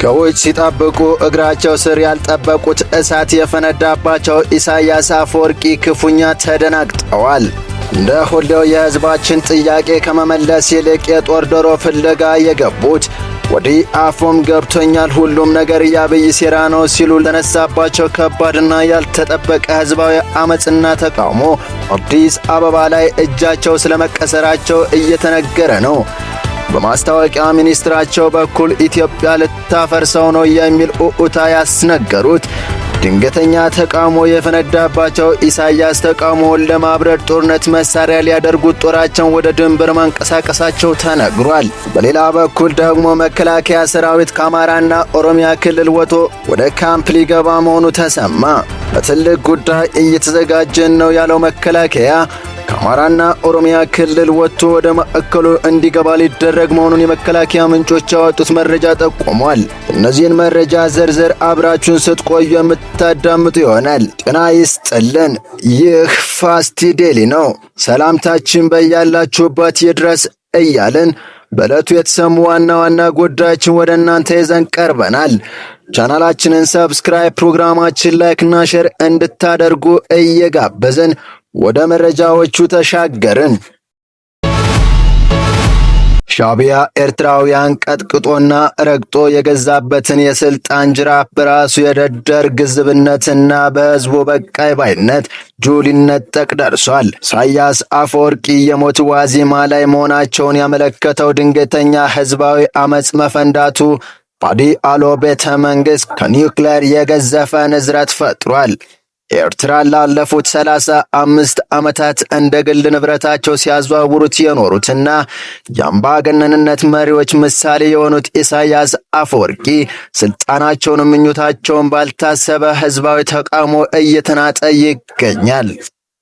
ከውጭ ሲጠብቁ እግራቸው ስር ያልጠበቁት እሳት የፈነዳባቸው ኢሳያስ አፈወርቂ ክፉኛ ተደናግጠዋል። እንደ ሁሌው የሕዝባችን ጥያቄ ከመመለስ ይልቅ የጦር ዶሮ ፍለጋ የገቡት ወዲህ አፎም ገብቶኛል ሁሉም ነገር የአብይ ሴራ ነው ሲሉ ለነሳባቸው ከባድና ያልተጠበቀ ሕዝባዊ አመጽና ተቃውሞ አዲስ አበባ ላይ እጃቸው ስለመቀሰራቸው እየተነገረ ነው። በማስታወቂያ ሚኒስትራቸው በኩል ኢትዮጵያ ልታፈርሰው ነው የሚል ኡኡታ ያስነገሩት ድንገተኛ ተቃውሞ የፈነዳባቸው ኢሳያስ ተቃውሞውን ለማብረድ ጦርነት መሳሪያ ሊያደርጉት ጦራቸውን ወደ ድንበር ማንቀሳቀሳቸው ተነግሯል። በሌላ በኩል ደግሞ መከላከያ ሰራዊት ከአማራና ኦሮሚያ ክልል ወጥቶ ወደ ካምፕ ሊገባ መሆኑ ተሰማ። በትልቅ ጉዳይ እየተዘጋጀን ነው ያለው መከላከያ ከአማራና ኦሮሚያ ክልል ወጥቶ ወደ ማዕከሉ እንዲገባ ሊደረግ መሆኑን የመከላከያ ምንጮች ያወጡት መረጃ ጠቁሟል። እነዚህን መረጃ ዝርዝር አብራችሁን ስትቆዩ የምታዳምጡ ይሆናል። ጤና ይስጥልን። ይህ ፋስት ዴሊ ነው። ሰላምታችን በያላችሁበት ይድረስ እያልን በዕለቱ የተሰሙ ዋና ዋና ጉዳዮችን ወደ እናንተ ይዘን ቀርበናል። ቻናላችንን ሰብስክራይብ፣ ፕሮግራማችን ላይክና ሼር እንድታደርጉ እየጋበዝን ወደ መረጃዎቹ ተሻገርን። ሻዕቢያ ኤርትራውያን ቀጥቅጦና ረግጦ የገዛበትን የስልጣን ጅራፍ በራሱ የደደር ግዝብነትና በሕዝቡ በቃይ ባይነት እጁ ሊነጠቅ ደርሷል። ኢሳያስ አፈወርቂ የሞት ዋዜማ ላይ መሆናቸውን ያመለከተው ድንገተኛ ሕዝባዊ አመጽ መፈንዳቱ በአዲ አሎ ቤተ መንግሥት ከኒውክሌር የገዘፈ ንዝረት ፈጥሯል። ኤርትራ ላለፉት 35 ዓመታት እንደ ግል ንብረታቸው ሲያዘዋውሩት የኖሩትና የአምባገነንነት መሪዎች ምሳሌ የሆኑት ኢሳያስ አፈወርቂ ስልጣናቸውን ምኞታቸውን ባልታሰበ ሕዝባዊ ተቃውሞ እየተናጠ ይገኛል።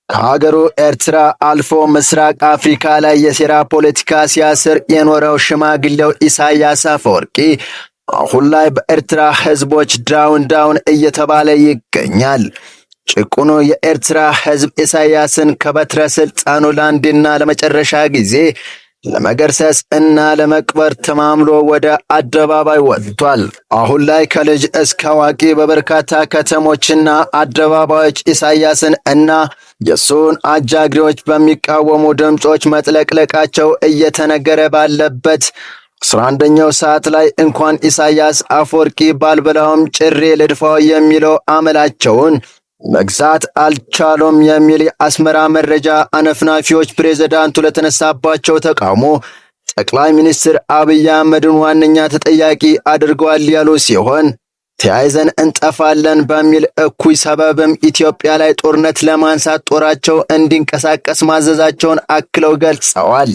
ከሀገሩ ኤርትራ አልፎ ምስራቅ አፍሪካ ላይ የሴራ ፖለቲካ ሲያስር የኖረው ሽማግሌው ኢሳያስ አፈወርቂ አሁን ላይ በኤርትራ ሕዝቦች ዳውን እየተባለ ይገኛል። ጭቁኑ የኤርትራ ሕዝብ ኢሳያስን ከበትረ ስልጣኑ ለአንዴና ለመጨረሻ ጊዜ ለመገርሰስ እና ለመቅበር ተማምሎ ወደ አደባባይ ወጥቷል። አሁን ላይ ከልጅ እስከ አዋቂ በበርካታ ከተሞችና አደባባዮች ኢሳያስን እና የሱን አጃግሬዎች በሚቃወሙ ድምጾች መጥለቅለቃቸው እየተነገረ ባለበት 11ኛው ሰዓት ላይ እንኳን ኢሳያስ አፈወርቂ ባልበላውም ጭሬ ልድፋው የሚለው አመላቸውን መግዛት አልቻሉም የሚል የአስመራ መረጃ አነፍናፊዎች ፕሬዝዳንቱ ለተነሳባቸው ተቃውሞ ጠቅላይ ሚኒስትር አብይ አህመድን ዋነኛ ተጠያቂ አድርገዋል ያሉ ሲሆን ተያይዘን እንጠፋለን በሚል እኩይ ሰበብም ኢትዮጵያ ላይ ጦርነት ለማንሳት ጦራቸው እንዲንቀሳቀስ ማዘዛቸውን አክለው ገልጸዋል።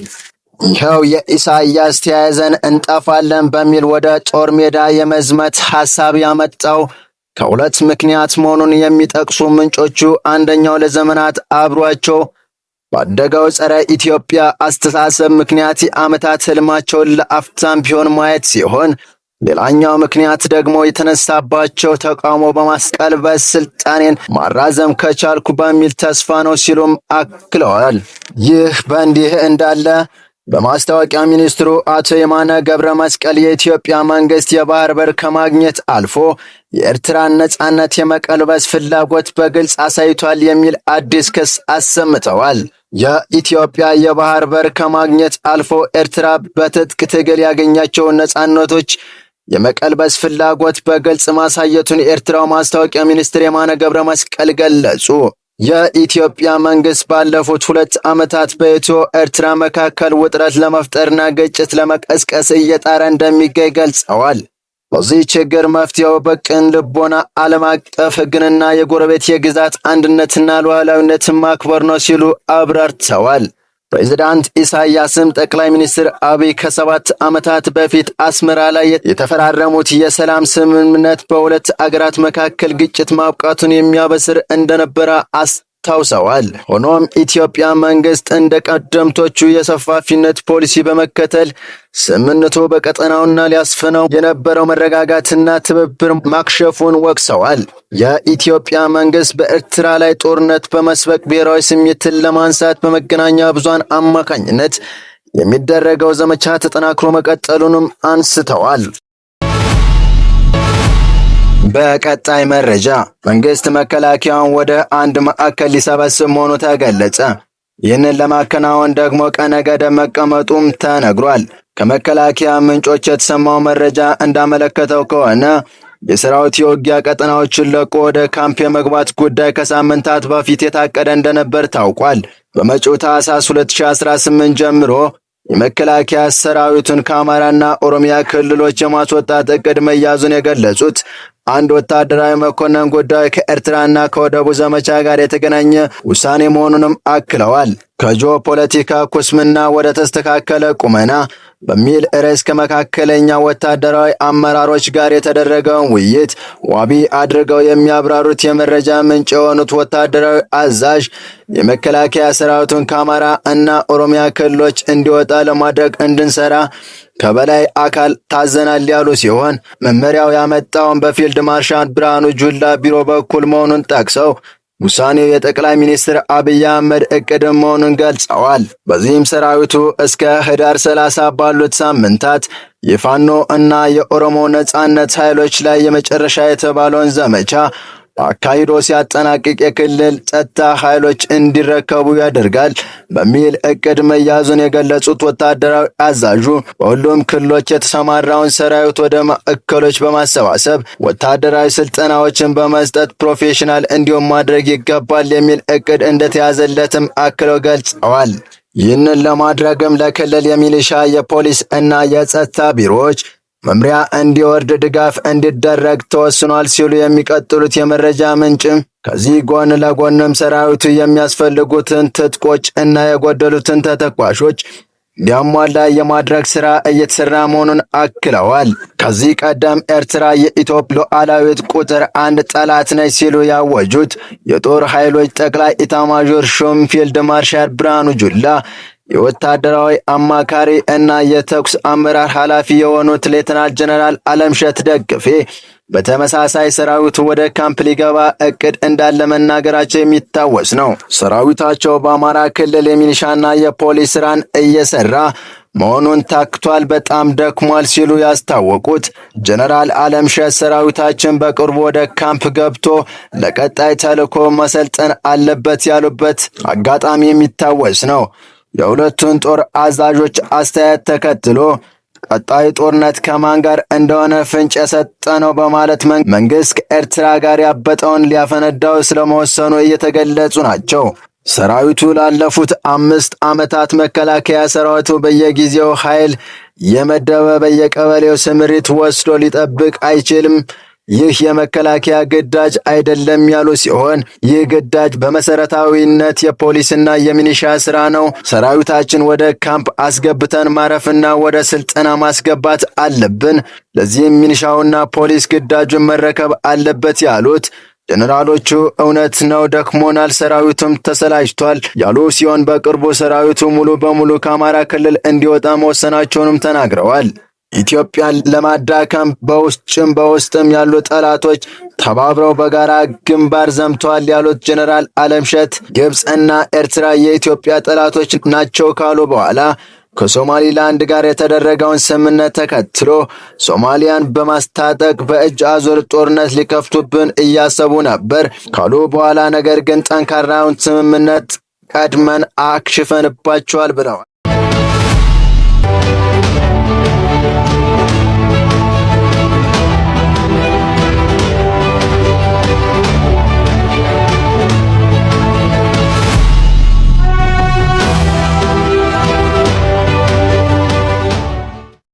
ይኸው የኢሳያስ ተያይዘን እንጠፋለን በሚል ወደ ጦር ሜዳ የመዝመት ሐሳብ ያመጣው ከሁለት ምክንያት መሆኑን የሚጠቅሱ ምንጮቹ አንደኛው ለዘመናት አብሯቸው ባደገው ጸረ ኢትዮጵያ አስተሳሰብ ምክንያት የዓመታት ህልማቸውን ለአፍታም ቢሆን ማየት ሲሆን ሌላኛው ምክንያት ደግሞ የተነሳባቸው ተቃውሞ በማስቀልበስ ስልጣኔን ማራዘም ከቻልኩ በሚል ተስፋ ነው ሲሉም አክለዋል። ይህ በእንዲህ እንዳለ በማስታወቂያ ሚኒስትሩ አቶ የማነ ገብረ መስቀል የኢትዮጵያ መንግስት የባህር በር ከማግኘት አልፎ የኤርትራን ነጻነት የመቀልበስ ፍላጎት በግልጽ አሳይቷል የሚል አዲስ ክስ አሰምተዋል። የኢትዮጵያ የባህር በር ከማግኘት አልፎ ኤርትራ በትጥቅ ትግል ያገኛቸውን ነጻነቶች የመቀልበስ ፍላጎት በግልጽ ማሳየቱን የኤርትራው ማስታወቂያ ሚኒስትር የማነ ገብረ መስቀል ገለጹ። የኢትዮጵያ መንግስት ባለፉት 2 ዓመታት በኢትዮ ኤርትራ መካከል ውጥረት ለመፍጠርና ግጭት ለመቀስቀስ እየጣረ እንደሚገኝ ገልጸዋል። በዚህ ችግር መፍትሄው በቅን ልቦና ዓለም አቀፍ ሕግንና የጎረቤት የግዛት አንድነትና ሉዓላዊነትን ማክበር ነው ሲሉ አብራርተዋል። ፕሬዝዳንት ኢሳያስም ጠቅላይ ሚኒስትር አብይ ከ7 ዓመታት በፊት አስመራ ላይ የተፈራረሙት የሰላም ስምምነት በሁለት አገራት መካከል ግጭት ማብቃቱን የሚያበስር እንደነበረ አስታውሰዋል። ሆኖም ኢትዮጵያ መንግስት እንደ ቀደምቶቹ የሰፋፊነት ፖሊሲ በመከተል ስምምነቱ በቀጠናውና ሊያስፈነው የነበረው መረጋጋትና ትብብር ማክሸፉን ወቅሰዋል። የኢትዮጵያ መንግስት በኤርትራ ላይ ጦርነት በመስበክ ብሔራዊ ስሜትን ለማንሳት በመገናኛ ብዙሃን አማካኝነት የሚደረገው ዘመቻ ተጠናክሮ መቀጠሉንም አንስተዋል። በቀጣይ መረጃ መንግስት መከላከያውን ወደ አንድ ማዕከል ሊሰበስብ መሆኑ ተገለጸ። ይህንን ለማከናወን ደግሞ ቀነ ገደብ መቀመጡም ተነግሯል። ከመከላከያ ምንጮች የተሰማው መረጃ እንዳመለከተው ከሆነ የሰራዊት የውጊያ ቀጠናዎችን ለቆ ወደ ካምፕ የመግባት ጉዳይ ከሳምንታት በፊት የታቀደ እንደነበር ታውቋል። በመጪው ታህሳስ 2018 ጀምሮ የመከላከያ ሰራዊቱን ከአማራና ኦሮሚያ ክልሎች የማስወጣት እቅድ መያዙን የገለጹት አንድ ወታደራዊ መኮንን ጉዳዩ ከኤርትራና ከወደቡ ዘመቻ ጋር የተገናኘ ውሳኔ መሆኑንም አክለዋል። ከጂኦፖለቲካ ኩስምና ወደ ተስተካከለ ቁመና በሚል ርዕስ ከመካከለኛ ወታደራዊ አመራሮች ጋር የተደረገውን ውይይት ዋቢ አድርገው የሚያብራሩት የመረጃ ምንጭ የሆኑት ወታደራዊ አዛዥ የመከላከያ ሰራዊቱን ከአማራ እና ኦሮሚያ ክልሎች እንዲወጣ ለማድረግ እንድንሰራ ከበላይ አካል ታዘናል ያሉ ሲሆን መመሪያው ያመጣውን በፊልድ ማርሻል ብርሃኑ ጁላ ቢሮ በኩል መሆኑን ጠቅሰው ውሳኔው የጠቅላይ ሚኒስትር አብይ አህመድ እቅድ መሆኑን ገልጸዋል። በዚህም ሰራዊቱ እስከ ህዳር 30 ባሉት ሳምንታት የፋኖ እና የኦሮሞ ነጻነት ኃይሎች ላይ የመጨረሻ የተባለውን ዘመቻ አካሂዶ ሲያጠናቅቅ የክልል ጸጥታ ኃይሎች እንዲረከቡ ያደርጋል በሚል እቅድ መያዙን የገለጹት ወታደራዊ አዛዡ በሁሉም ክልሎች የተሰማራውን ሰራዊት ወደ ማዕከሎች በማሰባሰብ ወታደራዊ ስልጠናዎችን በመስጠት ፕሮፌሽናል እንዲሆን ማድረግ ይገባል የሚል እቅድ እንደተያዘለትም አክለው ገልጸዋል። ይህንን ለማድረግም ለክልል የሚሊሻ የፖሊስ እና የጸጥታ ቢሮዎች መምሪያ እንዲወርድ ድጋፍ እንዲደረግ ተወስኗል ሲሉ የሚቀጥሉት የመረጃ ምንጭም ከዚህ ጎን ለጎንም ሰራዊቱ የሚያስፈልጉትን ትጥቆች እና የጎደሉትን ተተኳሾች ሊያሟላ የማድረግ ስራ እየተሰራ መሆኑን አክለዋል። ከዚህ ቀደም ኤርትራ የኢትዮጵያ ሉዓላዊት ቁጥር 1 ጠላት ነች ሲሉ ያወጁት የጦር ኃይሎች ጠቅላይ ኢታማዦር ሹም ፊልድ ማርሻል ብርሃኑ ጁላ የወታደራዊ አማካሪ እና የተኩስ አመራር ኃላፊ የሆኑት ሌተናል ጀነራል አለምሸት ደግፌ በተመሳሳይ ሰራዊቱ ወደ ካምፕ ሊገባ እቅድ እንዳለ መናገራቸው የሚታወስ ነው። ሰራዊታቸው በአማራ ክልል የሚሊሻና የፖሊስ ስራን እየሰራ መሆኑን ታክቷል፣ በጣም ደክሟል ሲሉ ያስታወቁት ጀነራል አለምሸት ሰራዊታችን በቅርቡ ወደ ካምፕ ገብቶ ለቀጣይ ተልዕኮ መሰልጠን አለበት ያሉበት አጋጣሚ የሚታወስ ነው። የሁለቱን ጦር አዛዦች አስተያየት ተከትሎ ቀጣይ ጦርነት ከማን ጋር እንደሆነ ፍንጭ የሰጠ ነው በማለት መንግስት ከኤርትራ ጋር ያበጠውን ሊያፈነዳው ስለመወሰኑ እየተገለጹ ናቸው። ሰራዊቱ ላለፉት 5 ዓመታት መከላከያ ሰራዊቱ በየጊዜው ኃይል የመደበ በየቀበሌው ስምሪት ወስዶ ሊጠብቅ አይችልም። ይህ የመከላከያ ግዳጅ አይደለም ያሉ ሲሆን ይህ ግዳጅ በመሰረታዊነት የፖሊስና የሚሊሻ ስራ ነው። ሰራዊታችን ወደ ካምፕ አስገብተን ማረፍና ወደ ስልጠና ማስገባት አለብን። ለዚህም ሚሊሻውና ፖሊስ ግዳጁን መረከብ አለበት ያሉት ጀነራሎቹ እውነት ነው፣ ደክሞናል፣ ሰራዊቱም ተሰላችቷል ያሉ ሲሆን በቅርቡ ሰራዊቱ ሙሉ በሙሉ ከአማራ ክልል እንዲወጣ መወሰናቸውንም ተናግረዋል። ኢትዮጵያን ለማዳከም በውስጥም በውስጥም ያሉ ጠላቶች ተባብረው በጋራ ግንባር ዘምተዋል ያሉት ጀነራል አለምሸት ግብጽ እና ኤርትራ የኢትዮጵያ ጠላቶች ናቸው ካሉ በኋላ ከሶማሊላንድ ጋር የተደረገውን ስምምነት ተከትሎ ሶማሊያን በማስታጠቅ በእጅ አዙር ጦርነት ሊከፍቱብን እያሰቡ ነበር ካሉ በኋላ ነገር ግን ጠንካራውን ስምምነት ቀድመን አክሽፈንባቸዋል ብለዋል።